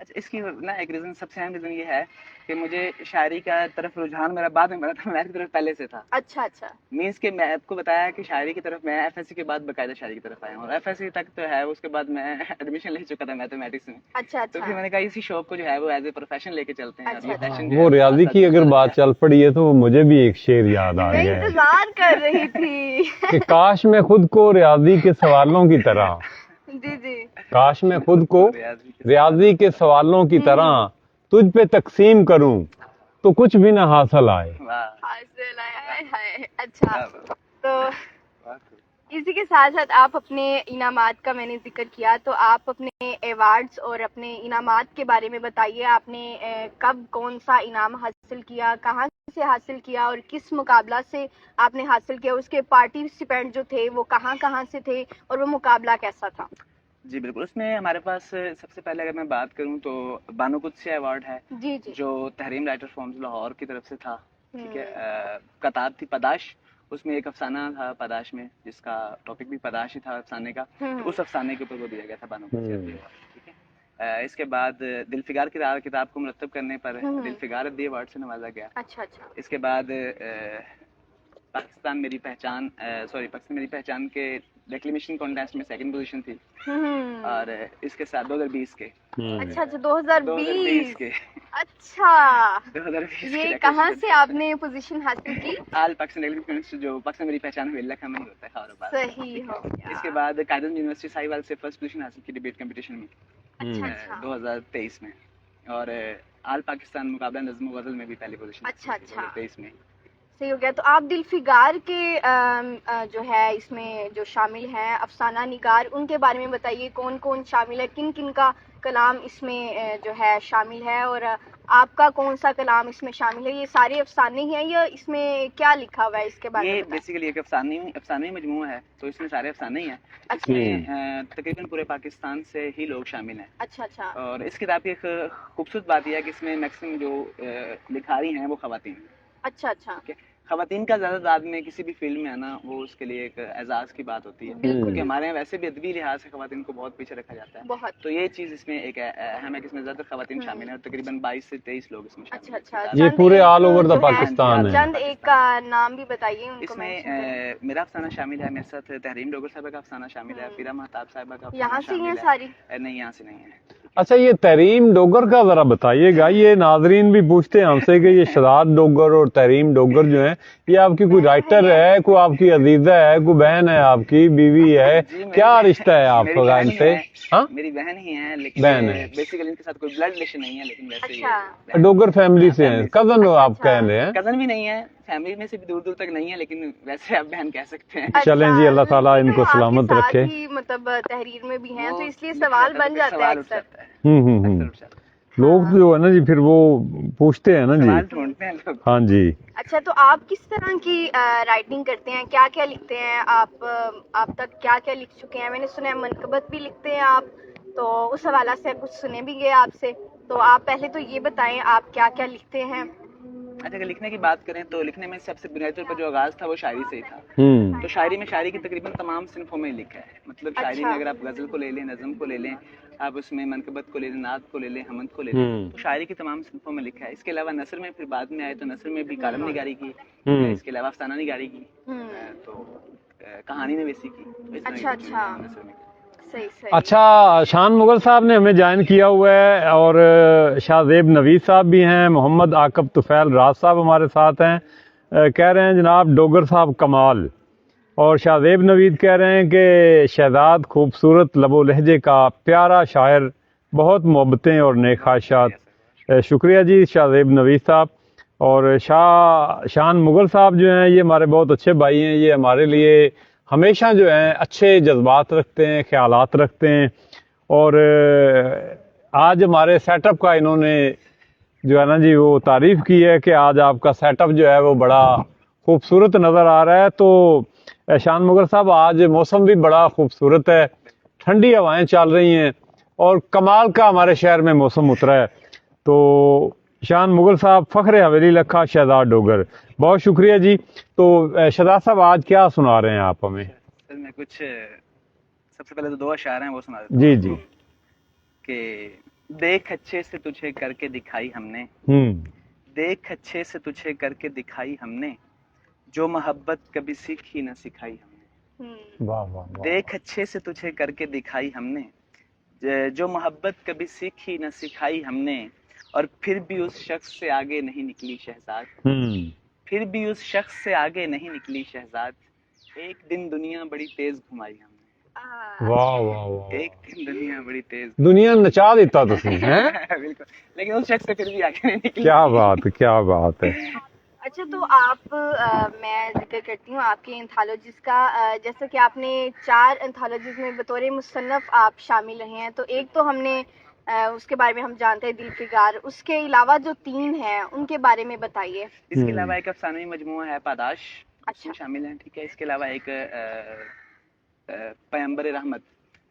اچھا اس کی نا ایک ریزن، سب سے اہم ریزن یہ ہے کہ مجھے شاعری کا طرف رجحان میرا بعد میں بڑھا تھا، میتھ کی طرف پہلے سے تھا. اچھا اچھا. مینس کہ میں آپ کو بتایا کہ شاعری کی طرف میں ایف ایس سی کے بعد باقاعدہ شاعری کی طرف آیا ہوں، اور ایف ایس سی تک تو ہے، اس کے بعد میں ایڈمیشن لے چکا تھا میتھمیٹکس میں. اچھا تو اچھا. پھر میں نے کہا اسی شوق کو جو ہے وہ ایز اے پروفیشن لے کے چلتے ہیں. اچھا اچھا. وہ ریاضی کی اگر بات چل پڑی ہے تو مجھے بھی ایک شعر یاد آ میں گیا ہے انتظار کر رہی تھی. کہ کاش میں خود کو ریاضی کے سوالوں کی طرح، جی جی. کاش میں خود کو ریاضی کے سوالوں کی طرح تجھ پہ تقسیم کروں تو کچھ بھی نہ حاصل آئے. حاصل آئے. اچھا، تو اسی کے ساتھ ساتھ آپ اپنے انعامات کا میں نے ذکر کیا، تو آپ اپنے ایوارڈز اور اپنے انعامات کے بارے میں بتائیے. آپ نے کب کون سا انعام حاصل کیا، کہاں سے حاصل کیا، اور کس مقابلہ سے آپ نے حاصل کیا، اس کے پارٹیسپینٹ جو تھے وہ کہاں کہاں سے تھے، اور وہ مقابلہ کیسا تھا؟ جی بالکل، اس میں ہمارے پاس سب سے پہلے اگر میں بات کروں تو بانو قدسی ایوارڈ ہے. جی جی. جو تحریم رائٹر فورمز لاہور کی طرف سے تھا. ٹھیک ہے. کتاب تھی پاداش، اس میں ایک افسانہ تھا پاداش میں جس کا ٹاپک بھی پاداش ہی تھا افسانے کا، تو اس افسانے کے اوپر وہ دیا گیا تھا بانو قدسی ایوارڈ. ٹھیک ہے. اس کے بعد دلفگار کی کتاب کو مرتب کرنے پر دلفگار ادبی ایوارڈ سے نوازا گیا. اچھا اچھا. اس کے بعد پاکستان میری پہچان کے ڈیکلیمیشن کانٹیسٹ میں سیکنڈ پوزیشن تھی. اور اس کے ساتھ 2020 کے. اچھا اچھا. 2020 کے. اچھا. 2020 یہ کہاں سے آپ نے پوزیشن حاصل کی؟ آل پاکستان ڈیکلیمیشن جو پاکستان میری پہچان ہوئی لکھا میں ہی ہوتا ہے خبرآباد. صحیح ہو گیا. اس کے بعد قائد یونیورسٹی ساہیوال سے فرسٹ پوزیشن حاصل کی ڈیبیٹ کمپٹیشن میں. اچھا. 2023 میں. اور آل پاکستان مقابلہ نظم و غزل میں بھی پہلی پوزیشن. اچھا اچھا. 2023 میں. صحیح ہو گیا. تو آپ دلفگار کے جو ہے اس میں جو شامل ہیں افسانہ نگار، ان کے بارے میں بتائیے. کون کون شامل ہے، کن کن کا کلام اس میں جو ہے شامل ہے، اور آپ کا کون سا کلام اس میں شامل ہے؟ یہ سارے افسانے ہیں یا اس میں کیا لکھا ہوا ہے اس کے بارے میں؟ یہ بیسیکلی ایک افسانے مجموعہ ہے، تو اس میں سارے افسانے ہی ہیں. اس میں تقریباً پورے پاکستان سے ہی لوگ شامل ہیں. اچھا اچھا. اور اس کتاب کی ایک خوبصورت بات یہ ہے کہ اس میں میکسیمم جو لکھاری ہیں وہ خواتین ہیں. اچھا اچھا. خواتین کا زیادہ تعداد میں کسی بھی فیلڈ میں آنا وہ اس کے لیے ایک اعزاز کی بات ہوتی ہے، کیونکہ ہمارے یہاں ویسے بھی ادبی لحاظ سے خواتین کو بہت پیچھے رکھا جاتا ہے. بہت. تو یہ چیز اس میں ایک اہم ہے کہ اس میں زیادہ خواتین شامل ہیں، اور تقریباً 22 سے 23 لوگ اس میں شامل ہیں. اچھا اچھا. یہ پورے آل اوور دا پاکستان ہے. چند ایک کا نام بھی بتائیے ان کو. اس میں میرا افسانہ شامل ہے، میرے ساتھ تحریم ڈوگر صاحبہ کا افسانہ شامل ہے، پیرا مہتاب صاحبہ کا افسانہ یہاں سے شامل ہیں ہے. ساری؟ نہیں، یہاں سے نہیں ہے. اچھا، یہ تحریم ڈوگر کا ذرا بتائیے گا. یہ ناظرین بھی پوچھتے ہیں ہم سے کہ یہ شہزاد ڈوگر اور تحریم ڈوگر جو ہیں، یہ آپ کی کوئی رائٹر ہے، کوئی آپ کی عزیزہ ہے، کوئی بہن ہے، آپ کی بیوی ہے، کیا رشتہ ہے آپ کا ان سے؟ میری بہن ہی ہے، لیکن بیسیکلی ان کے ساتھ کوئی بلڈ ریلیشن نہیں ہے، لیکن ویسے ڈوگر فیملی سے ہیں. کزن ہو آپ کہہ رہے ہیں؟ کزن بھی نہیں ہے، فیملی میں سے بھی دور دور تک نہیں ہے، لیکن ویسے آپ بہن کہہ سکتے ہیں. چلیں جی، اللہ تعالیٰ ان کو سلامت رکھے. مطلب تحریر میں بھی ہیں تو اس لیے سوال بن جاتا ہے اکثر. لوگ جو ہے نا جی پھر وہ پوچھتے ہیں نا جی. ہاں جی. اچھا، تو آپ کس طرح کی رائٹنگ کرتے ہیں؟ کیا کیا لکھتے ہیں آپ تک کیا کیا لکھ چکے ہیں؟ میں نے سنا ہے منقبت بھی لکھتے ہیں آپ، تو اس حوالہ سے کچھ سنے بھی گئے آپ سے. تو آپ پہلے تو یہ بتائیں آپ کیا کیا لکھتے ہیں. اچھا، اگر لکھنے کی بات کریں تو لکھنے میں سب سے بنیادی طور پر جو آغاز تھا وہ شاعری سے ہی تھا. تو شاعری کی تقریباً تمام صنفوں میں لکھا ہے. مطلب شاعری میں اگر آپ غزل کو لے لیں، نظم کو لے لیں، آپ اس میں منقبت کو لے لیں، نعت کو لے لیں، حمد کو لے لیں، تو شاعری کی تمام صنفوں میں لکھا ہے. اس کے علاوہ نثر میں پھر بعد میں آئے تو نثر میں بھی کالم نگاری کی، اس کے علاوہ افسانہ نگاری کی، تو کہانی نویسی کی. اچھا اچھا. اچھا، شان مغل صاحب نے ہمیں جوائن کیا ہوا ہے، اور شاہ زیب نوید صاحب بھی ہیں، محمد عاقب طفیل راز صاحب ہمارے ساتھ ہیں. کہہ رہے ہیں جناب ڈوگر صاحب کمال، اور شاہ زیب نوید کہہ رہے ہیں کہ شہزاد خوبصورت لب و لہجے کا پیارا شاعر، بہت محبتیں اور نیک خواہشات. شکریہ جی شاہ زیب نوید صاحب. اور شان مغل صاحب جو ہیں یہ ہمارے بہت اچھے بھائی ہیں. یہ ہمارے لیے ہمیشہ جو ہیں اچھے جذبات رکھتے ہیں، خیالات رکھتے ہیں. اور آج ہمارے سیٹ اپ کا انہوں نے جو ہے نا جی وہ تعریف کی ہے کہ آج آپ کا سیٹ اپ جو ہے وہ بڑا خوبصورت نظر آ رہا ہے. تو شان مغل صاحب، آج موسم بھی بڑا خوبصورت ہے، ٹھنڈی ہوائیں چل رہی ہیں، اور کمال کا ہمارے شہر میں موسم اترا ہے. تو شان مغل صاحب، فخر حویلی لکھا، شہزاد ڈوگر، بہت شکریہ جی. تو شہزاد صاحب آج کیا سنا رہے ہیں آپ ہمیں؟ میں کچھ سب سے پہلے تو 2 اشعار ہیں وہ سنا دیتا ہوں. جی جی. کہ دیکھ اچھے سے تجھے کر کے دکھائی ہم نے، دیکھ اچھے سے تجھے کر کے دکھائی ہم نے، جو محبت کبھی سیکھی نہ سکھائی ہم نے، واہ واہ واہ، دیکھ اچھے سے تجھے کر کے دکھائی ہم نے، جو محبت کبھی سیکھی نہ سکھائی ہم نے، اور پھر بھی اس شخص سے آگے نہیں نکلی شہزاد، پھر بھی اس شخص سے آگے نہیں نکلی شہزاد، ایک دن دنیا بڑی تیز گھمائی ہم نے، واہ واہ واہ، ایک دن دنیا بڑی تیز دنیا نچا دیتا تسی ہیں، بالکل، لیکن اس شخص سے پھر بھی آگے نہیں نکلی. کیا بات ہے، کیا بات ہے. اچھا تو آپ میں ذکر کرتی ہوں آپ کے انتھالوجیز کا، جیسا کہ آپ نے 4 انتھالوجیز میں بطور مصنف آپ شامل رہے ہیں، تو ایک تو ہم نے اس کے بارے میں ہم جانتے ہیں دل فگار، اس کے علاوہ جو 3 ہیں ان کے بارے میں بتائیے. اس کے علاوہ ایک افسانوی مجموعہ ہے پاداش، اس میں شامل ہیں، ٹھیک ہے. اس کے علاوہ ایک پیمبر رحمت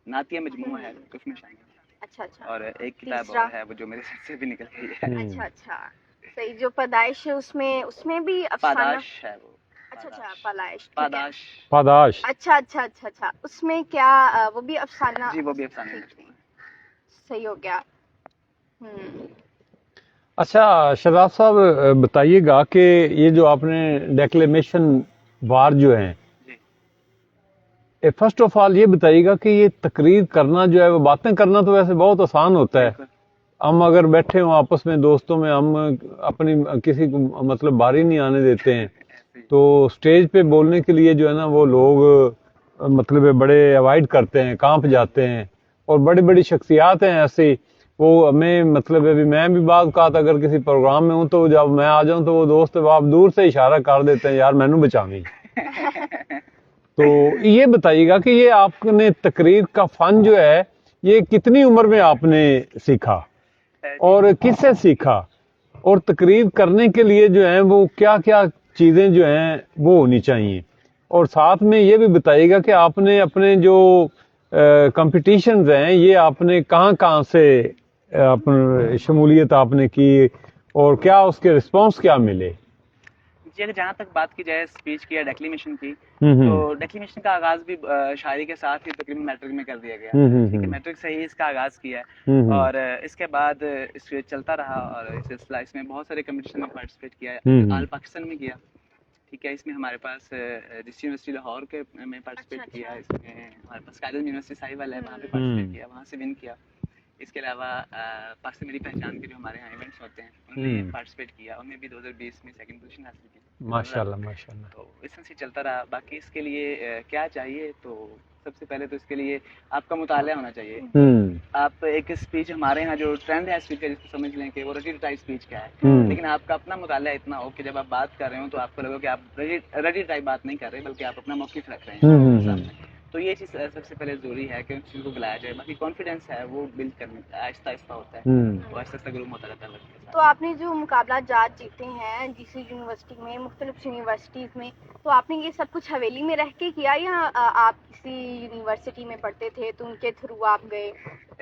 نعتیہ مجموعہ ہے، اس میں شامل ہے. اچھا اچھا. اور ایک کتاب اور ہے وہ جو میرے سر سے بھی نکل گئی ہے. اچھا اچھا صحیح. جو پیدائش ہے اس میں بھی افسانہ پاداش ہے وہ. اچھا اچھا پاداش پاداش. اچھا اچھا اچھا اچھا. اس میں کیا وہ بھی افسانہ؟ جی وہ بھی افسانہ ہے. صحیح ہو گیا. اچھا شہزاد صاحب بتائیے گا کہ یہ جو آپ نے ڈیکلیمیشن بار جو ہیں، فرسٹ آف آل یہ بتائیے گا کہ یہ تقریر کرنا جو ہے، وہ باتیں کرنا تو ویسے بہت آسان ہوتا ہے. ہم اگر بیٹھے ہوں آپس میں دوستوں میں، ہم اپنی کسی کو مطلب باری نہیں آنے دیتے ہیں، تو سٹیج پہ بولنے کے لیے جو ہے نا وہ لوگ مطلب بڑے اوائڈ کرتے ہیں، کانپ جاتے ہیں. اور بڑی بڑی شخصیات ہیں ایسی، وہ ہمیں مطلب ابھی میں بھی بعض اوقات اگر کسی پروگرام میں ہوں تو جب میں آ جاؤں تو وہ دوست آپ دور سے اشارہ کر دیتے ہیں، یار مینوں بچاویں. تو یہ بتائیے گا کہ یہ آپ نے تقریر کا فن جو ہے یہ کتنی عمر میں آپ نے سیکھا اور کس سے سیکھا، اور تقریر کرنے کے لیے جو ہیں وہ کیا کیا چیزیں جو ہیں وہ ہونی چاہیے. اور ساتھ میں یہ بھی بتائیے گا کہ آپ نے اپنے جو کمپٹیشنز ہیں یہ آپ نے کہاں کہاں سے اپنے شمولیت آپ نے کی، اور کیا اس کے رسپانس کیا ملے. جی اگر جہاں تک بات کی جائے اسپیچ کی یا ڈیکلیمیشن کی، تو ڈیکلیمیشن کا آغاز بھی شاعری کے ساتھ ہی تقریباً میٹرک میں کر دیا گیا. ٹھیک ہے، میٹرک سے ہی اس کا آغاز کیا ہے، اور اس کے بعد اس چلتا رہا، اور اس سلسلہ اس میں بہت سارے کمپٹیشن میں پارٹیسپیٹ کیا ہے. آل پاکستان میں کیا، ٹھیک ہے. اس میں ہمارے پاس ڈسٹرکٹ یونیورسٹی لاہور کے میں پارٹیسپیٹ کیا. اس میں ہمارے پاس قائد یونیورسٹی ساحل ہے، وہاں پہ پارٹیسپیٹ کیا، وہاں سے ون کیا. اس کے علاوہ پاکستان میری پہچان کے جو ہمارے یہاں ایونٹس ہوتے ہیں ان میں پارٹیسپیٹ کیا، ان میں بھی 2020 میں سیکنڈ پوزیشن حاصل کی. ماشاءاللہ ماشاءاللہ. تو اس سے چلتا رہا. باقی اس کے لیے کیا چاہیے، تو سب سے پہلے تو اس کے لیے آپ کا مطالعہ ہونا چاہیے. آپ ایک اسپیچ، ہمارے یہاں جو ٹرینڈ ہے اسپیچ کا، جس کو سمجھ لیں کہ وہ رٹی ٹائپ اسپیچ کیا ہے، لیکن آپ کا اپنا مطالعہ اتنا ہو کہ جب آپ بات کر رہے ہو تو آپ کو لگے کہ آپ رٹی ٹائپ بات نہیں کر رہے، بلکہ آپ اپنا موقف رکھ رہے ہیں. تو یہ چیز سب سے پہلے ضروری ہے کہ اس چیز کو بلایا جائے. باقی کانفیڈینس ہے وہ بلڈ کرنے آہستہ آہستہ ہوتا ہے، وہ آہستہ آہستہ گروم ہوتا رہتا ہے. تو آپ نے جو مقابلہ جات جیتے ہیں ڈی سی یونیورسٹی میں، مختلف یونیورسٹیز میں، تو آپ نے یہ سب کچھ حویلی میں رہ کے کیا یا آپ کسی یونیورسٹی میں پڑھتے تھے تو ان کے تھرو آپ گئے؟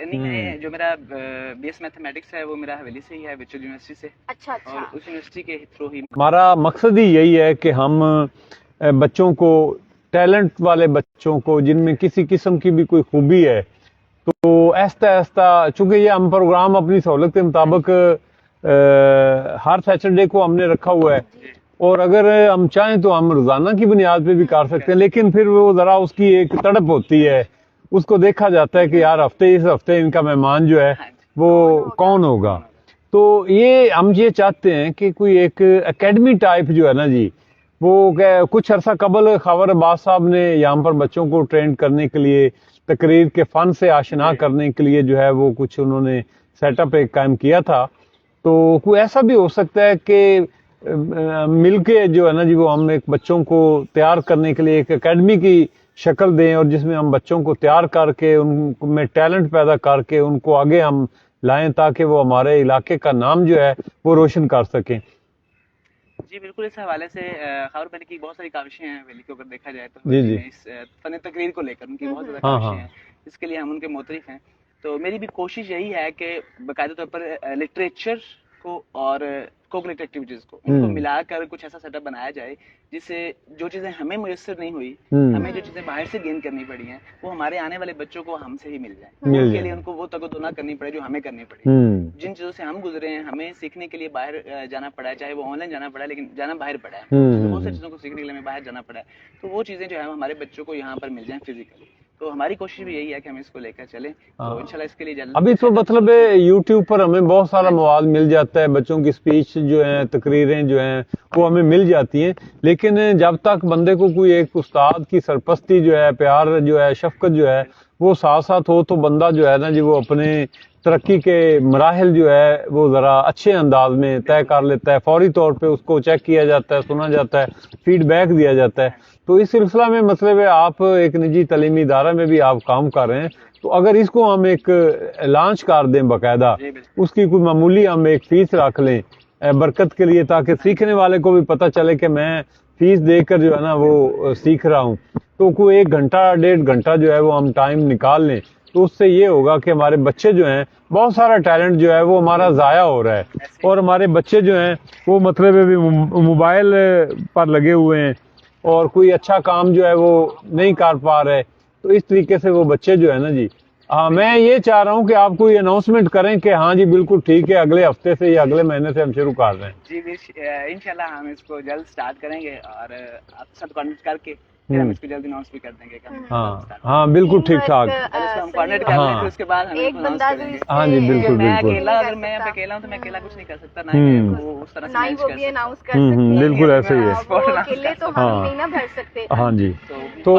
نہیں، جو میرا بی ایس میتھمیٹکس ہے وہ میرا حویلی سے ہی ہے، وچر یونیورسٹی سے. اچھا اچھا. اور اس یونیورسٹی کے تھرو ہی ہمارا مقصد ہی یہی ہے کہ ہم بچوں کو، ٹیلنٹ والے بچوں کو جن میں کسی قسم کی بھی کوئی خوبی ہے، تو آہستہ آہستہ، چونکہ یہ ہم پروگرام اپنی سہولت کے مطابق ہر سیٹرڈے کو ہم نے رکھا ہوا ہے، اور اگر ہم چاہیں تو ہم روزانہ کی بنیاد پہ بھی کر سکتے ہیں، لیکن پھر وہ ذرا اس کی ایک تڑپ ہوتی ہے، اس کو دیکھا جاتا ہے کہ یار اس ہفتے ان کا مہمان جو ہے وہ کون ہوگا. تو یہ ہم یہ چاہتے ہیں کہ کوئی ایک اکیڈمی ٹائپ جو ہے نا جی، وہ کچھ عرصہ قبل خاور عباس صاحب نے یہاں پر بچوں کو ٹرین کرنے کے لیے، تقریر کے فن سے آشنا کرنے کے لیے جو ہے وہ کچھ انہوں نے سیٹ اپ ایک قائم کیا تھا. تو کوئی ایسا بھی ہو سکتا ہے کہ مل کے جو ہے نا جی وہ ہم ایک بچوں کو تیار کرنے کے لیے ایک اکیڈمی کی شکل دیں، اور جس میں ہم بچوں کو تیار کر کے ان میں ٹیلنٹ پیدا کر کے ان کو آگے ہم لائیں تاکہ وہ ہمارے علاقے کا نام جو ہے وہ روشن کر سکیں. جی بالکل. اس حوالے سے خاور ویلی کی بہت ساری کاوشیں ہیں ویلی کو اگر دیکھا جائے تو، جی جی اس فن تقریر کو لے کر ان کی بہت زیادہ کاوشیں ہیں، اس کے لیے ہم ان کے معترف ہیں. تو میری بھی کوشش یہی ہے کہ باقاعدہ طور پر لٹریچر کو اور کوکلیٹ ایکٹیویٹیز کو ان کو ملا کر کچھ ایسا سیٹ اپ بنایا جائے جس سے جو چیزیں ہمیں میسر نہیں ہوئی, ہمیں جو چیزیں باہر سے گین کرنی پڑی ہیں, وہ ہمارے آنے والے بچوں کو ہم سے ہی مل جائیں. ان کے لیے ان کو وہ تگو نہ کرنی پڑے جو ہمیں کرنی پڑی. جن چیزوں سے ہم گزرے ہیں, ہمیں سیکھنے کے لیے باہر جانا پڑا ہے, چاہے وہ آن لائن جانا پڑا ہے, لیکن جانا باہر پڑا ہے. بہت سی چیزوں کو سیکھنے کے لیے ہمیں باہر جانا پڑا ہے. تو وہ چیزیں جو ہے ہمارے بچوں کو یہاں پر مل جائیں فزیکلی. تو ہماری کوشش بھی یہی ہے کہ ہم اس کو لے کر چلیں. تو انشاءاللہ اس کے لیے جلد ابھی تو مطلب یوٹیوب پر ہمیں بہت سارا مواد مل جاتا ہے, بچوں کی اسپیچ جو ہیں, تقریریں جو ہیں وہ ہمیں مل جاتی ہیں, لیکن جب تک بندے کو کوئی ایک استاد کی سرپرستی جو ہے, پیار جو ہے, شفقت جو ہے وہ ساتھ ساتھ ہو, تو بندہ جو ہے نا جی وہ اپنے ترقی کے مراحل جو ہے وہ ذرا اچھے انداز میں طے کر لیتا ہے. فوری طور پہ اس کو چیک کیا جاتا ہے, سنا جاتا ہے, فیڈ بیک دیا جاتا ہے. تو اس سلسلہ میں مطلب ہے آپ ایک نجی تعلیمی ادارہ میں بھی آپ کام کر رہے ہیں, تو اگر اس کو ہم ایک لانچ کر دیں باقاعدہ, اس کی کوئی معمولی ہم ایک فیس رکھ لیں برکت کے لیے, تاکہ سیکھنے والے کو بھی پتہ چلے کہ میں فیس دے کر جو ہے نا وہ سیکھ رہا ہوں, تو کوئی 1 گھنٹہ 1.5 گھنٹہ جو ہے وہ ہم ٹائم نکال لیں, تو اس سے یہ ہوگا کہ ہمارے بچے جو ہیں, بہت سارا ٹیلنٹ جو ہے وہ ہمارا ضائع ہو رہا ہے, اور ہمارے بچے جو ہیں وہ مطلب موبائل پر لگے ہوئے ہیں اور کوئی اچھا کام جو ہے وہ نہیں کر پا رہے. تو اس طریقے سے وہ بچے جو ہے نا جی, ہاں میں یہ چاہ رہا ہوں کہ آپ کو یہ اناؤنسمنٹ کریں کہ ہاں جی بالکل ٹھیک ہے, اگلے ہفتے سے یا اگلے مہینے سے ہم شروع کر رہے ہیں. جی انشاءاللہ ہم اس کو جلد سٹارٹ کریں گے, اور آپ سب کانٹیکٹ کر کے پھر ہم اس کو جلد اناؤنس بھی کر دیں گے. ہاں بالکل ٹھیک ٹھاک. ہم کانٹیکٹ کر لیں گے, اس کے بعد ہم ایک بندہ جو ہاں جی بالکل میں بالکل اکیلا, اگر میں اکیلا ہوں تو میں اکیلا کچھ نہیں کر سکتا, نہ وہ اس طرح سے وہ بھی اناؤنس کر سکتے ہیں, بالکل ایسے ہی ہے. وہ اکیلے تو ہم نہیں نہ بھر سکتے. ہاں جی تو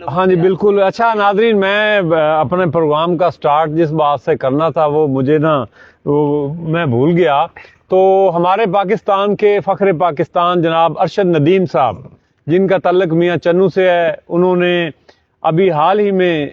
ہاں جی بالکل. اچھا ناظرین, میں اپنے پروگرام کا سٹارٹ جس بات سے کرنا تھا وہ مجھے نا میں بھول گیا. تو ہمارے پاکستان کے فخر پاکستان جناب ارشد ندیم صاحب, جن کا تعلق میاں چنو سے ہے, انہوں نے ابھی حال ہی میں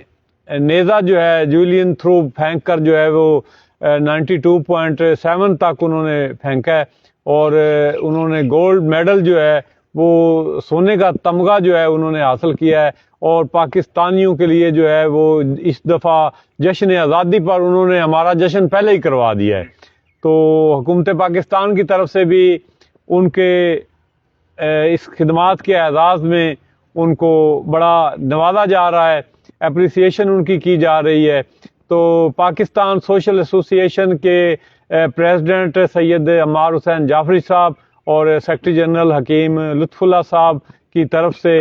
نیزہ جو ہے جولین تھرو پھینک کر جو ہے وہ 92.7 تک انہوں نے پھینکا ہے, اور انہوں نے گولڈ میڈل جو ہے وہ سونے کا تمغہ جو ہے انہوں نے حاصل کیا ہے, اور پاکستانیوں کے لیے جو ہے وہ اس دفعہ جشن آزادی پر انہوں نے ہمارا جشن پہلے ہی کروا دیا ہے. تو حکومت پاکستان کی طرف سے بھی ان کے اس خدمات کے اعزاز میں ان کو بڑا نوازا جا رہا ہے, اپریسیشن ان کی جا رہی ہے. تو پاکستان سوشل ایسوسی ایشن کے پریزیڈنٹ سید عمار حسین جعفری صاحب اور سیکرٹری جنرل حکیم لطف اللہ صاحب کی طرف سے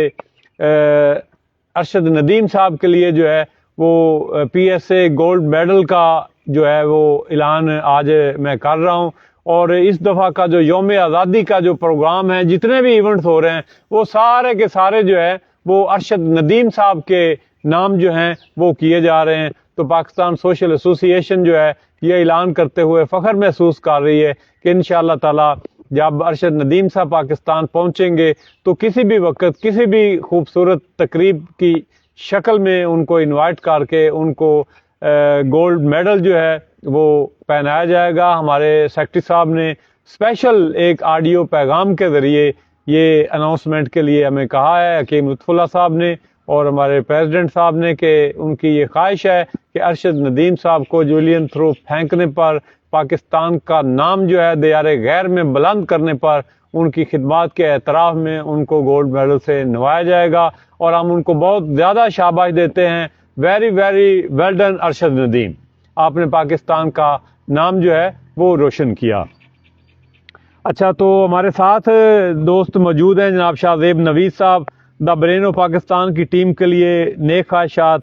ارشد ندیم صاحب کے لیے جو ہے وہ P S A gold medal کا جو ہے وہ اعلان آج میں کر رہا ہوں. اور اس دفعہ کا جو یوم آزادی کا جو پروگرام ہے, جتنے بھی ایونٹس ہو رہے ہیں, وہ سارے کے سارے جو ہے وہ ارشد ندیم صاحب کے نام جو ہیں وہ کیے جا رہے ہیں. تو پاکستان سوشل ایسوسی ایشن جو ہے یہ اعلان کرتے ہوئے فخر محسوس کر رہی ہے کہ انشاءاللہ تعالی جب ارشد ندیم صاحب پاکستان پہنچیں گے تو کسی بھی وقت کسی بھی خوبصورت تقریب کی شکل میں ان کو انوائٹ کر کے ان کو گولڈ میڈل جو ہے وہ پہنایا جائے گا. ہمارے سیکرٹری صاحب نے اسپیشل ایک آڈیو پیغام کے ذریعے یہ اناؤنسمنٹ کے لیے ہمیں کہا ہے, حکیم لطف اللہ صاحب نے اور ہمارے پریزیڈنٹ صاحب نے, کہ ان کی یہ خواہش ہے کہ ارشد ندیم صاحب کو جولین تھرو پھینکنے پر, پاکستان کا نام جو ہے دیار غیر میں بلند کرنے پر, ان کی خدمات کے اعتراف میں ان کو گولڈ میڈل سے نوازا جائے گا. اور ہم ان کو بہت زیادہ شاباش دیتے ہیں. Very very well done Arshad Nadeem, آپ نے پاکستان کا نام جو ہے وہ روشن کیا. اچھا تو ہمارے ساتھ دوست موجود ہیں جناب شاہ زیب نویز صاحب, دا برین آف پاکستان کی ٹیم کے لیے نیک خواہشات.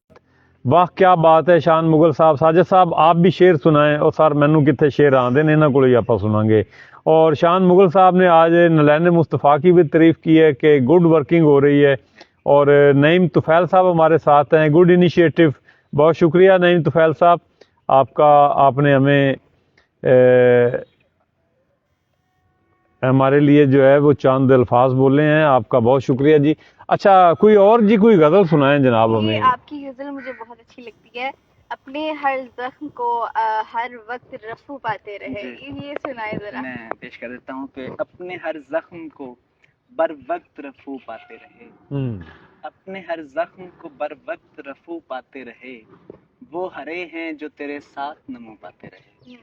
واہ کیا بات ہے شان مغل صاحب. ساجد صاحب آپ بھی شعر سنائیں. اور سر مینوں کتنے شعر آندے نے, انہاں کول ہی آپ سناں گے. اور شان مغل صاحب نے آج نلین مصطفیٰ کی بھی تعریف کی ہے کہ گڈ ورکنگ ہو رہی ہے. اور نعیم طفیل صاحب ہمارے ساتھ ہیں, گڈ انیشیٹو. بہت شکریہ نعیم طفیل صاحب آپ کا, آپ نے ہمیں ہمارے لیے جو ہے وہ چاند الفاظ بولے ہیں, آپ کا بہت شکریہ جی. اچھا کوئی اور جی کوئی غزل سنائیں جناب ہمیں. آپ کی غزل مجھے بہت اچھی لگتی ہے, اپنے ہر زخم کو ہر وقت رفو پاتے رہے. یہ سنائے ذرا. میں پیش کر دیتا ہوں کہ اپنے ہر زخم کو بر وقت رفو پاتے رہے, اپنے ہر زخم کو بر وقت رفو پاتے رہے, وہ ہرے ہیں جو تیرے ساتھ نمو پاتے رہے.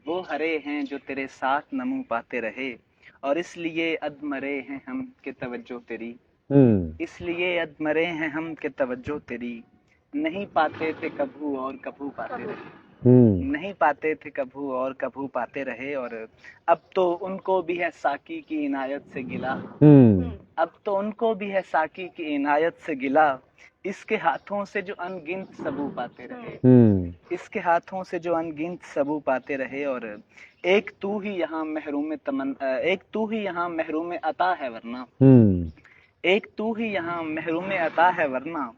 وہ ہرے ہیں جو تیرے ساتھ نمو پاتے رہے اور اس لیے ادمرے ہیں ہم کہ توجہ تیری، اس لیے ادمرے ہیں ہم کہ توجہ تیری، نہیں پاتے تھے کبھو اور کبھو پاتے رہے، نہیں پاتے تھے کبھو اور کبھو پاتے رہے، اور اب تو ان کو بھی ہے ساقی کی عنایت سے گلا، اب تو ان کو بھی ہے ساقی کی عنایت سے گلا، اس کے ہاتھوں سے جو ان گنت سبو پاتے رہے، اس کے ہاتھوں سے جو ان گنت سبو پاتے رہے، اور ایک تو ہی یہاں محروم ایک تو ہی یہاں محروم عطا ہے ورنہ، ایک تو ہی یہاں محروم عطا ہے ورنہ،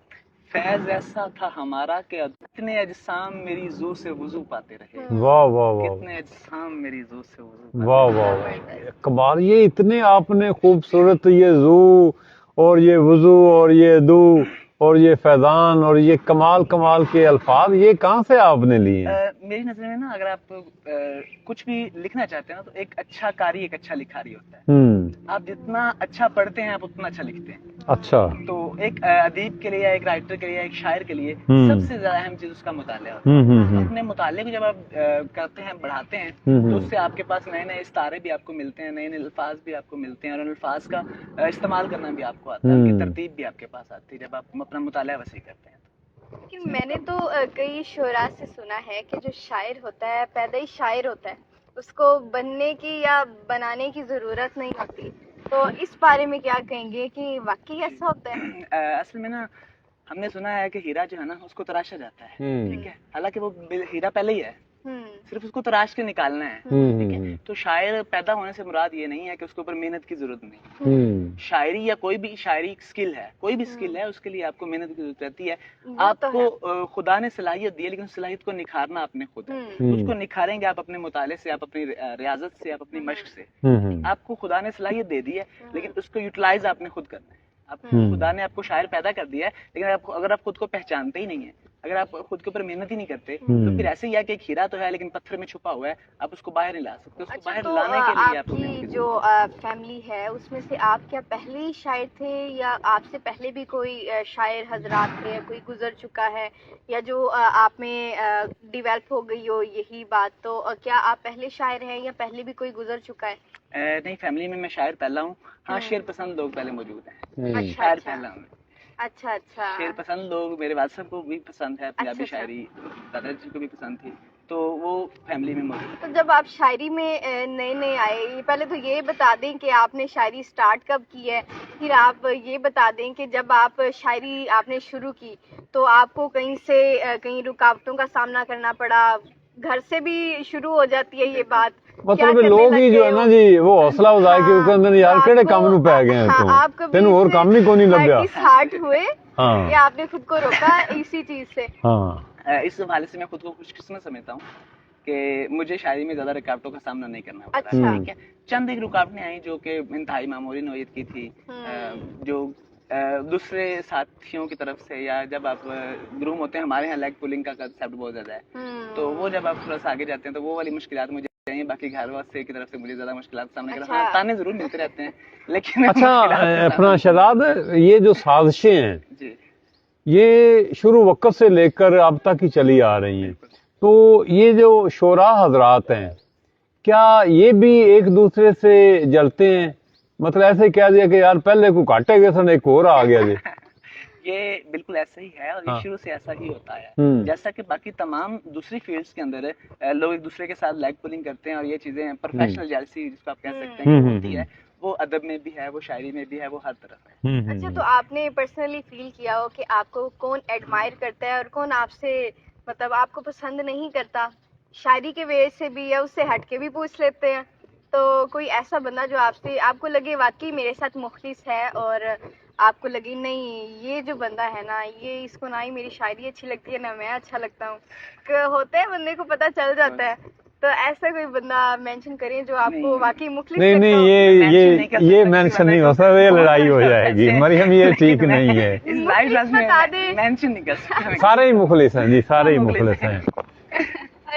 فیض ایسا تھا ہمارا کہ کتنے اجسام میری زو سے وضو پاتے رہے، واہ واہ واہ، کتنے اجسام میری زو سے وضو پاتے واہ واہ واہ، کمال، یہ اتنے آپ نے خوبصورت یہ زو اور یہ وضو اور یہ دو اور یہ فیضان اور یہ کمال کمال کے الفاظ یہ کہاں سے آپ نے لیے ہیں؟ میری نظر میں نا اگر آپ کچھ بھی لکھنا چاہتے ہیں نا تو ایک اچھا قاری ایک اچھا لکھاری ہوتا ہے، آپ جتنا اچھا پڑھتے ہیں آپ اتنا اچھا لکھتے ہیں۔ اچھا، تو ایک ادیب کے لیے، ایک رائٹر کے لیے، ایک شاعر کے لیے سب سے زیادہ اہم چیز اس کا مطالعہ ہوتا ہے۔ اپنے مطالعے کو جب آپ کرتے ہیں، بڑھاتے ہیں، تو اس سے آپ کے پاس نئے نئے استعارے بھی آپ کو ملتے ہیں، نئے نئے الفاظ بھی آپ کو ملتے ہیں، اور ان الفاظ کا استعمال کرنا بھی آپ کو آتا ہے، ان کی ترتیب بھی آپ کے پاس آتی ہے جب آپ اپنا مطالعہ وسیع کرتے ہیں۔ لیکن میں نے تو کئی شعراء سے سنا ہے کہ جو شاعر ہوتا ہے پیدا ہی شاعر ہوتا ہے، اس کو بننے کی یا بنانے کی ضرورت نہیں ہوتی، تو اس بارے میں کیا کہیں گے کہ واقعی ایسا ہوتا ہے؟ اصل میں نا ہم نے سنا ہے کہ ہیرا جو ہے نا اس کو تراشا جاتا ہے، ٹھیک ہے، حالانکہ وہ ہیرا پہلے ہی ہے، صرف اس کو تراش کے نکالنا ہے، ٹھیک ہے۔ تو شاعر پیدا ہونے سے مراد یہ نہیں ہے کہ اس کے اوپر محنت کی ضرورت نہیں، شاعری یا کوئی بھی شاعری ایک اسکل ہے، کوئی بھی اسکل ہے، اس کے لیے آپ کو محنت کی ضرورت رہتی ہے۔ آپ کو خدا نے صلاحیت دی ہے، لیکن صلاحیت کو نکھارنا آپ نے خود ہے، اس کو نکھاریں گے آپ اپنے مطالعے سے، آپ اپنی ریاضت سے، آپ اپنی مشق سے۔ آپ کو خدا نے صلاحیت دے دی ہے، لیکن اس کو یوٹیلائز آپ نے خود کرنا ہے۔ خدا نے آپ کو شاعر پیدا کر دیا ہے، لیکن اگر آپ خود کو پہچانتے ہی نہیں ہیں، اگر آپ خود کے اوپر محنت ہی نہیں کرتے، تو پھر ایسے ہی ہے کہ ایک ہیرا تو ہے لیکن پتھر میں چھپا ہوا ہے، آپ اس کو باہر نہیں لا سکتے۔ اس کو باہر لانے کے لیے آپ کی جو فیملی ہے اس میں سے آپ کیا پہلے ہی شاعر تھے، یا آپ سے پہلے بھی کوئی شاعر حضرات تھے، کوئی گزر چکا ہے، یا جو آپ میں ڈیولپ ہو گئی ہو یہی بات؟ تو کیا آپ پہلے شاعر ہیں یا پہلے بھی کوئی گزر چکا ہے؟ نہیں، فیملی میں شاعر پہلا ہوں، ہاں شعر پسند لوگ پہلے موجود ہیں، اچھا شاعر پہلا ہوں۔ اچھا اچھا، شعر پسند لوگ میرے والد صاحب کو بھی پسند ہے، پنجابی شاعری دادا جی کو بھی پسند تھی، تو وہ فیملی میں موجود ہے۔ تو جب آپ شاعری میں نئے نئے آئے، پہلے تو یہ بتا دیں کہ آپ نے شاعری سٹارٹ کب کی ہے، پھر آپ یہ بتا دیں کہ جب آپ شاعری آپ نے شروع کی تو آپ کو کہیں رکاوٹوں کا سامنا کرنا پڑا، گھر سے بھی شروع ہو جاتی ہے یہ بات؟ مطلب لوگ ہی جو ہے نا جی وہ حوصلہ افزائی کے اوپر یار کیڑے کام نو پی گئے آپ کو تینوں اور کام نہیں کونی لبیا، ہارٹ ہوئے یا آپ نے خود کو روکا اسی چیز سے؟ ہاں، اس حوالے سے میں خود کو خوش قسمت سمجھتا ہوں کہ مجھے شاعری میں زیادہ رکاوٹوں کا سامنا نہیں کرنا پڑا، ٹھیک ہے۔ چند ایک رکاوٹیں آئیں جو کہ انتہائی معمولی نوعیت کی تھی، جو دوسرے ساتھیوں کی طرف سے، یا جب آپ گروم ہوتے ہیں، ہمارے یہاں لیگ پولنگ کا کنسیپٹ بہت زیادہ ہے، تو وہ جب آپ تھوڑا سا آگے جاتے ہیں تو وہ والی مشکلات مجھے چاہیے، باقی گھر والے کی طرف سے مجھے زیادہ مشکلات کا سامنا کرنا، تانے ضرور ملتے رہتے ہیں لیکن اچھا اپنا شہزاد، یہ جو سازشیں ہیں جی یہ شروع وقت سے لے کر اب تک ہی چلی آ رہی ہیں، تو یہ جو شعراء حضرات ہیں کیا یہ بھی ایک دوسرے سے جلتے ہیں؟ مطلب ایسے کہہ دیا کہ یار پہلے کو کاٹے گئے سن ایک اور آ گیا جی؟ یہ بالکل ایسا ہی ہے، اور یہ شروع سے ایسا ہی ہوتا ہے، جیسا کہ باقی تمام دوسری فیلڈز کے اندر لوگ ایک دوسرے کے ساتھ لیگ پولنگ کرتے ہیں، اور یہ چیزیں پروفیشنل جیلسی جس کو آپ کہہ سکتے ہیں ہوتی ہے، وہ ادب میں بھی ہے، وہ شاعری میں بھی ہے، وہ ہر طرف ہے۔ اچھا، تو آپ نے پرسنلی فیل کیا ہو کہ آپ کو کون ایڈمائر کرتا ہے اور کون آپ سے مطلب آپ کو پسند نہیں کرتا، شاعری کے وجہ سے بھی یا اس سے ہٹ کے بھی پوچھ لیتے ہیں؟ تو کوئی ایسا بندہ جو آپ کو لگے واقعی میرے ساتھ مخلص ہے، اور آپ کو لگی نہیں یہ جو بندہ ہے نا یہ اس کو نہ ہی میری شاعری اچھی لگتی ہے نہ میں اچھا لگتا ہوں، کہ ہوتا ہے بندے کو پتہ چل جاتا ہے، تو ایسا کوئی بندہ مینشن کریں جو آپ کو واقعی مخلص نہیں نہیں، یہ مینشن نہیں ہو سکتا، یہ لڑائی ہو جائے گی مریم، یہ ٹھیک نہیں ہے، مینشن نہیں کر سکتے، سارے ہی مخلص ہیں جی، سارے ہی مخلص ہیں۔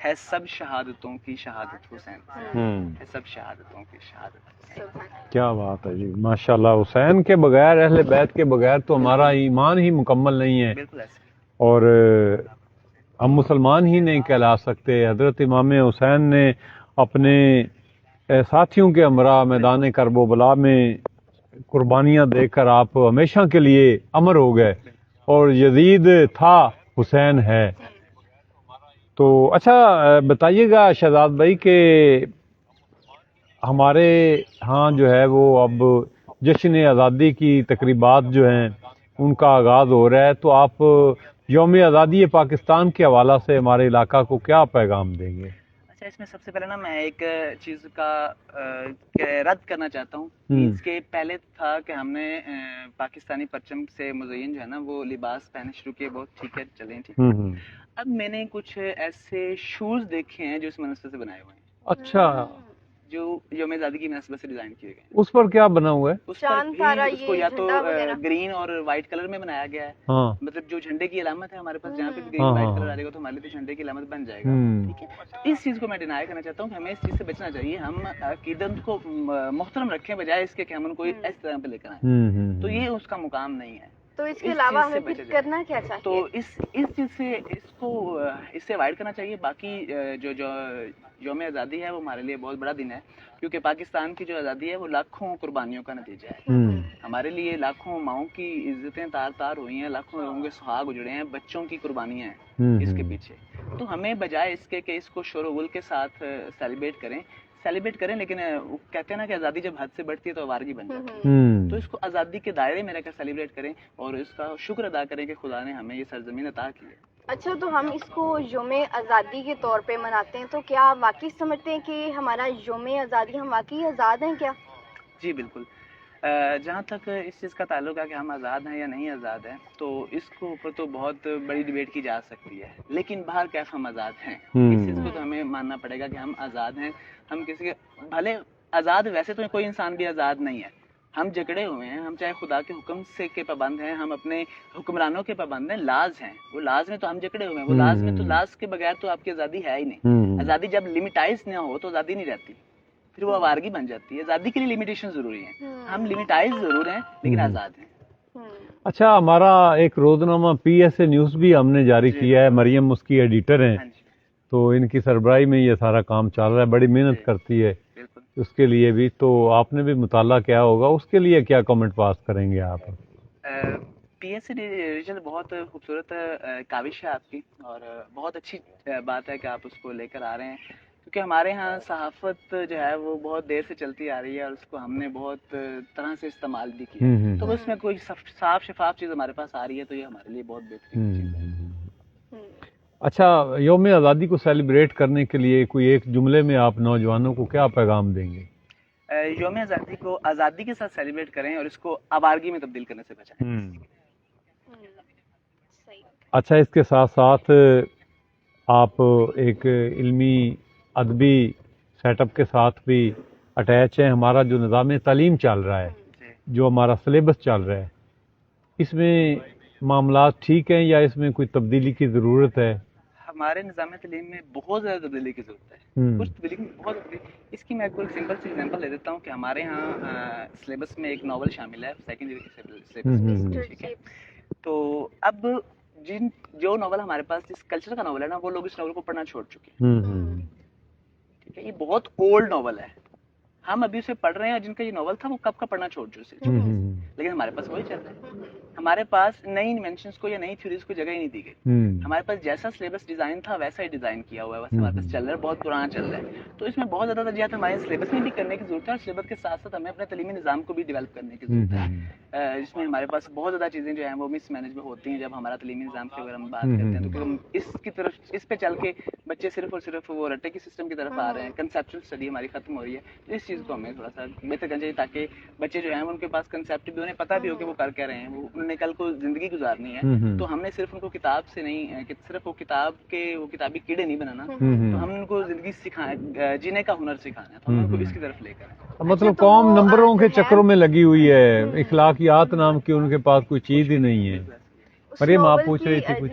ہے سب شہادتوں کی شہادت حسین سے، ہے سب شہادتوں کی شہادت حسین۔ کیا بات ہے جی، ماشاءاللہ۔ حسین کے بغیر، اہل بیت کے بغیر تو ہمارا ایمان ہی مکمل نہیں ہے، بالکل ایسے اور ہم مسلمان ہی نہیں کہلا سکتے۔ حضرت امام حسین نے اپنے ساتھیوں کے ہمراہ میدان کرب و بلا میں قربانیاں دے کر آپ ہمیشہ کے لیے امر ہو گئے، اور یزید تھا، حسین ہے۔ تو اچھا بتائیے گا شہزاد بھائی کہ ہمارے ہاں جو ہے وہ اب جشن آزادی کی تقریبات جو ہیں ان کا آغاز ہو رہا ہے، تو آپ یوم آزادی پاکستان کے حوالہ سے ہمارے علاقہ کو کیا پیغام دیں گے؟ اچھا، اس میں سب سے پہلے نا میں ایک چیز کا رد کرنا چاہتا ہوں۔ اس کے پہلے تھا کہ ہم نے پاکستانی پرچم سے مزین جو ہے نا وہ لباس پہنے شروع کیے، بہت ٹھیک ہے، چلیں ٹھیک ہے۔ اب میں نے کچھ ایسے شوز دیکھے ہیں جو اس مناسبت سے بنائے ہوئے ہیں، اچھا، جو یوم آزادی کی مناسبت سے ڈیزائن کیے گئے ہیں۔ اس پر کیا بنا ہوا ہے؟ اس پر اس کو یا تو گرین اور وائٹ کلر میں بنایا گیا ہے، ہاں، مطلب جو جھنڈے کی علامت ہے ہمارے پاس، جہاں پہ گرین وائٹ کلر آ جائے گا تو ہمارے لیے جھنڈے کی علامت بن جائے گا، ٹھیک ہے۔ اس چیز کو میں ڈینائی کرنا چاہتا ہوں کہ ہمیں اس چیز سے بچنا چاہیے، ہم عقیدت کو محترم رکھیں بجائے اس کے کہ ہم ان کو اس طرح پہ لے کر آئیں، تو یہ اس کا مقام نہیں ہے۔ تو اس کے علاوہ ہمیں پھر کرنا کیا چاہیے؟ تو اس چیز سے اس سے اوائڈ کرنا چاہیے۔ باقی جو یوم آزادی ہے وہ ہمارے لیے بہت بڑا دن ہے، کیونکہ پاکستان کی جو آزادی ہے وہ لاکھوں قربانیوں کا نتیجہ ہے۔ ہمارے لیے لاکھوں ماؤں کی عزتیں تار تار ہوئی ہیں، لاکھوں لوگوں کے سہاگ اجڑے ہیں، بچوں کی قربانیاں ہیں اس کے پیچھے۔ تو ہمیں بجائے اس کے کہ اس کو شور و غل کے ساتھ سیلیبریٹ کریں، لیکن کہتے ہیں نا کہ آزادی جب حد سے بڑھتی ہے تو آوارگی بن جاتی ہے، تو اس کو آزادی کے دائرے میں رہ کر سیلیبریٹ کریں اور اس کا شکر ادا کریں کہ خدا نے ہمیں یہ سرزمین عطا کی ہے۔ اچھا، تو ہم اس کو یوم آزادی کے طور پہ مناتے ہیں، تو کیا آپ واقعی سمجھتے ہیں کہ ہمارا یوم آزادی ہم واقعی آزاد ہیں کیا؟ جی بالکل۔ جہاں تک اس چیز کا تعلق ہے کہ ہم آزاد ہیں یا نہیں آزاد ہیں، تو اس کو اوپر تو بہت بڑی ڈیبیٹ کی جا سکتی ہے، لیکن بہر کیف ہم آزاد ہیں۔ اس چیز کو تو ہمیں ماننا پڑے گا کہ ہم آزاد ہیں۔ ہم کسی کے بھلے آزاد، ویسے تو کوئی انسان بھی آزاد نہیں ہے، ہم جکڑے ہوئے ہیں، ہم چاہے خدا کے حکم سے کے پابند ہیں، ہم اپنے حکمرانوں کے پابند ہیں، لاز ہیں، وہ لاز میں تو ہم جکڑے ہوئے ہیں، وہ لاز میں تو لاز کے بغیر تو آپ کی آزادی ہے ہی نہیں۔ آزادی جب لمیٹائز نہ ہو تو آزادی نہیں رہتی، پھر وہ آوارگی بن جاتی ہے۔ آزادی کے لیے لمیٹیشن ضروری ہیں، ہم لمیٹائز ضرور ہیں لیکن آزاد ہیں۔ اچھا، ہمارا ایک روزنامہ پی ایس اے نیوز بھی ہم نے جاری کیا ہے، مریم اس کی ایڈیٹر ہیں، تو ان کی سربراہی میں یہ سارا کام چل رہا ہے، بڑی محنت کرتی ہے اس کے لیے بھی، تو آپ نے بھی مطالعہ کیا ہوگا، اس کے لیے کیا کامنٹ پاس کریں گے آپ؟ پی ایس سی بہت خوبصورت کاوش ہے آپ کی، اور بہت اچھی بات ہے کہ آپ اس کو لے کر آ رہے ہیں، کیونکہ ہمارے ہاں صحافت جو ہے وہ بہت دیر سے چلتی آ رہی ہے اور اس کو ہم نے بہت طرح سے استعمال بھی کیا، تو اس میں کوئی صاف شفاف چیز ہمارے پاس آ رہی ہے تو یہ ہمارے لیے بہت بہترین چیز ہے۔ اچھا، یوم آزادی کو سیلیبریٹ کرنے کے لیے کوئی ایک جملے میں آپ نوجوانوں کو کیا پیغام دیں گے؟ یوم آزادی کو آزادی کے ساتھ سیلیبریٹ کریں اور اس کو آوارگی میں تبدیل کرنے سے بچائیں۔ اچھا، اس کے ساتھ ساتھ آپ ایک علمی ادبی سیٹ اپ کے ساتھ بھی اٹیچ ہیں۔ ہمارا جو نظام تعلیم چل رہا ہے، جو ہمارا سلیبس چل رہا ہے، اس میں معاملات ٹھیک ہیں یا اس میں کوئی تبدیلی کی ضرورت ہے؟ ہمارے نظام تعلیم میں بہت زیادہ تبدیلی کی ضرورت ہے، کچھ تبدیلی بہت تبدیلی۔ اس کی میں کوئی سمپل سی ایگزامپل لے دیتا ہوں کہ ہمارے ہاں سلیبس میں ایک ناول شامل ہے، سیکنڈ ایئر کے سلیبس میں، ٹھیک ہے۔ تو اب جو ناول ہمارے پاس جس کلچر کا ناول ہے نا، وہ لوگ اس ناول کو پڑھنا چھوڑ چکے ہیں، ٹھیک ہے۔ یہ بہت اولڈ ناول ہے، ہم ابھی اسے پڑھ رہے ہیں، جن کا یہ ناول تھا وہ کب کا پڑھنا چھوڑ چکے، لیکن ہمارے پاس وہی چل رہا ہے۔ ہمارے پاس نئی انوینشنز کو یا نئی تھیوریز کو جگہ ہی نہیں دی گئی، ہمارے پاس جیسا سلیبس ڈیزائن تھا ویسا ہی ڈیزائن کیا ہوا ہے، ویسے ہمارے پاس چل رہا ہے، بہت پرانا چل رہا ہے۔ تو اس میں بہت زیادہ ترجیحات ہمارے سلیبس میں بھی کرنے کی ضرورت ہے، اور سلیبس کے ساتھ ساتھ ہمیں اپنے تعلیمی نظام کو بھی ڈیولپ کرنے کی ضرورت ہے۔ اس میں ہمارے پاس بہت زیادہ چیزیں جو ہیں وہ مس مینج میں ہوتی ہیں جب ہمارا تعلیمی نظام کی اگر ہم بات کرتے ہیں، تو ہم اس کی طرف اس پہ چل کے بچے صرف اور صرف وہ رٹے کی سسٹم کی طرف آ رہے ہیں، کنسیپچل اسٹڈی ہماری ختم ہو رہی ہے۔ تو اس چیز کو ہمیں تھوڑا سا بہتر کرنا چاہیے تاکہ بچے جو ہیں ان کے پاس کنسیپٹ بھی، انہیں پتہ بھی ہو کہ وہ کر کیا رہے ہیں، انہوں نے کل کو زندگی گزارنی ہے، تو ہم نے صرف ان کو کتاب سے نہیں، صرف وہ کتابی کیڑے نہیں بنانا، تو ہم ان کو زندگی جینے کا ہنر سکھانا ہے، تو ہم ان کو اس کی طرف لے کر مطلب قوم نمبروں کے چکروں میں لگی ہوئی ہے، اخلاقیات نام کی ان کے پاس کوئی چیز ہی نہیں ہے۔ مریم، آپ پوچھ رہی تھی کچھ؟